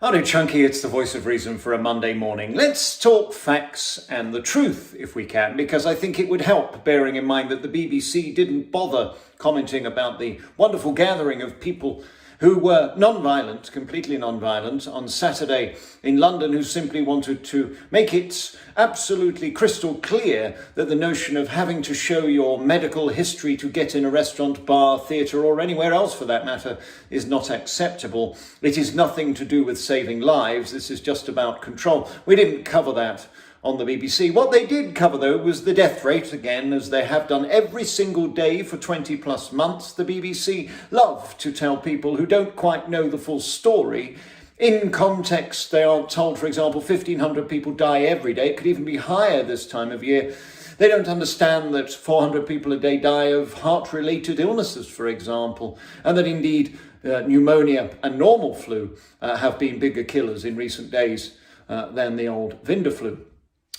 Hello, Chunky. It's the voice of reason for a Monday morning. Let's talk facts and the truth, if we can, because I think it would help, bearing in mind that the BBC didn't bother commenting about the wonderful gathering of people who were non-violent, completely non-violent, on Saturday in London, who simply wanted to make it absolutely crystal clear that the notion of having to show your medical history to get in a restaurant, bar, theatre, or anywhere else for that matter is not acceptable. It is nothing to do with saving lives. This is just about control. We didn't cover that on the BBC. What they did cover, though, was the death rate, again, as they have done every single day for 20 plus months. The BBC love to tell people who don't quite know the full story. In context, they are told, for example, 1,500 people die every day. It could even be higher this time of year. They don't understand that 400 people a day die of heart-related illnesses, for example, and that indeed pneumonia and normal flu have been bigger killers in recent days than the old Vinda flu.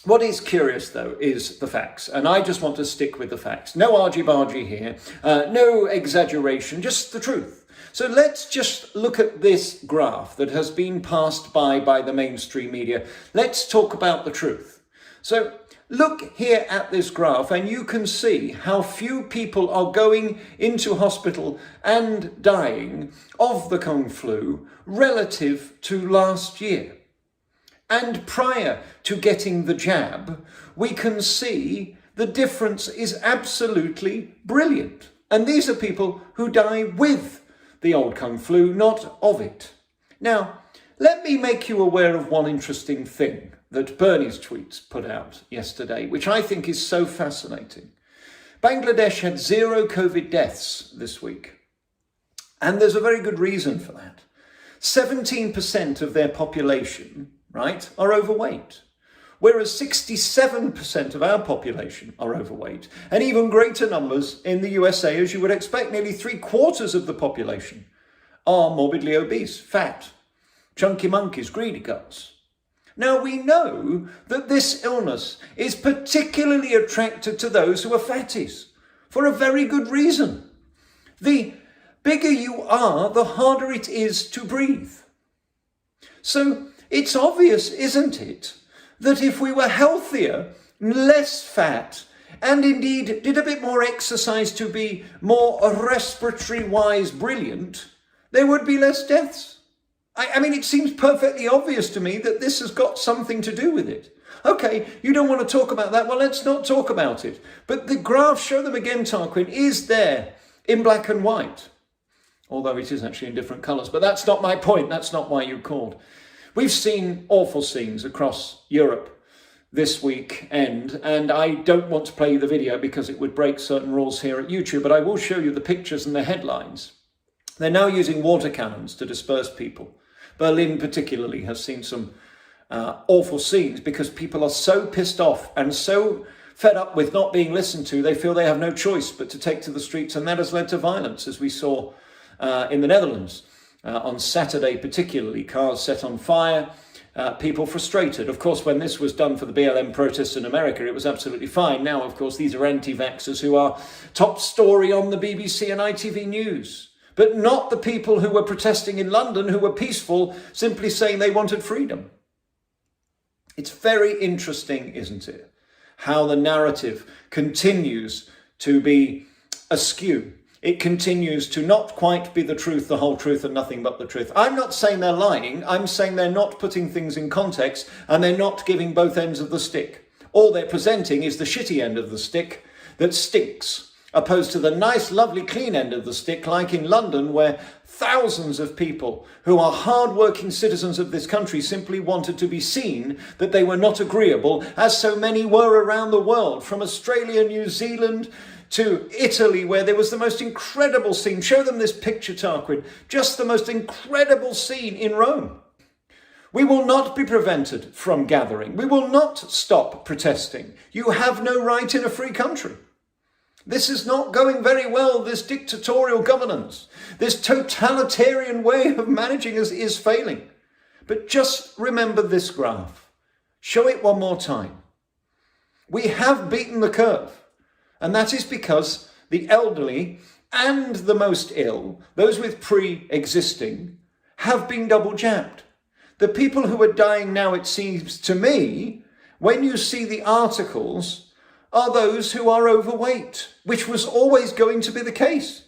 What is curious, though, is the facts, and I just want to stick with the facts. No argy-bargy here, no exaggeration, just the truth. So let's just look at this graph that has been passed by the mainstream media. Let's talk about the truth. So look here at this graph, and you can see how few people are going into hospital and dying of the Kung flu relative to last year. And prior to getting the jab, we can see the difference is absolutely brilliant. And these are people who die with the old Kung flu, not of it. Now, let me make you aware of one interesting thing that Bernie's tweets put out yesterday, which I think is so fascinating. Bangladesh had 0 COVID deaths this week. And there's a very good reason for that. 17% of their population, right, are overweight, whereas 67% of our population are overweight, and even greater numbers in the USA, as you would expect. Nearly 3/4 of the population are morbidly obese, fat, chunky monkeys, greedy guts. Now, we know that this illness is particularly attracted to those who are fatties, for a very good reason. The bigger you are, the harder it is to breathe. So it's obvious, isn't it, that if we were healthier, less fat, and indeed did a bit more exercise to be more respiratory-wise brilliant, there would be less deaths. I mean, it seems perfectly obvious to me that this has got something to do with it. Okay, you don't want to talk about that. Well, let's not talk about it. But the graph, show them again, Tarquin, is there in black and white. Although it is actually in different colours. But that's not my point. That's not why you called. We've seen awful scenes across Europe this weekend, and I don't want to play you the video because it would break certain rules here at YouTube, but I will show you the pictures and the headlines. They're now using water cannons to disperse people. Berlin particularly has seen some awful scenes because people are so pissed off and so fed up with not being listened to, they feel they have no choice but to take to the streets, and that has led to violence, as we saw in the Netherlands. On Saturday particularly, cars set on fire, people frustrated. Of course, when this was done for the BLM protests in America, it was absolutely fine. Now, of course, these are anti-vaxxers who are top story on the BBC and ITV News. But not the people who were protesting in London, who were peaceful, simply saying they wanted freedom. It's very interesting, isn't it, how the narrative continues to be askew. It continues to not quite be the truth, the whole truth, and nothing but the truth. I'm not saying they're lying. I'm saying they're not putting things in context, and they're not giving both ends of the stick. All they're presenting is the shitty end of the stick that stinks, opposed to the nice, lovely, clean end of the stick, like in London, where thousands of people who are hard-working citizens of this country simply wanted to be seen that they were not agreeable, as so many were around the world, from Australia, New Zealand, to Italy, where there was the most incredible scene. Show them this picture, Tarquin. Just the most incredible scene in Rome. We will not be prevented from gathering. We will not stop protesting. You have no right in a free country. This is not going very well, this dictatorial governance. This totalitarian way of managing us is failing. But just remember this graph. Show it one more time. We have beaten the curve. And that is because the elderly and the most ill, those with pre-existing, have been double jabbed. The people who are dying now, it seems to me, when you see the articles, are those who are overweight, which was always going to be the case.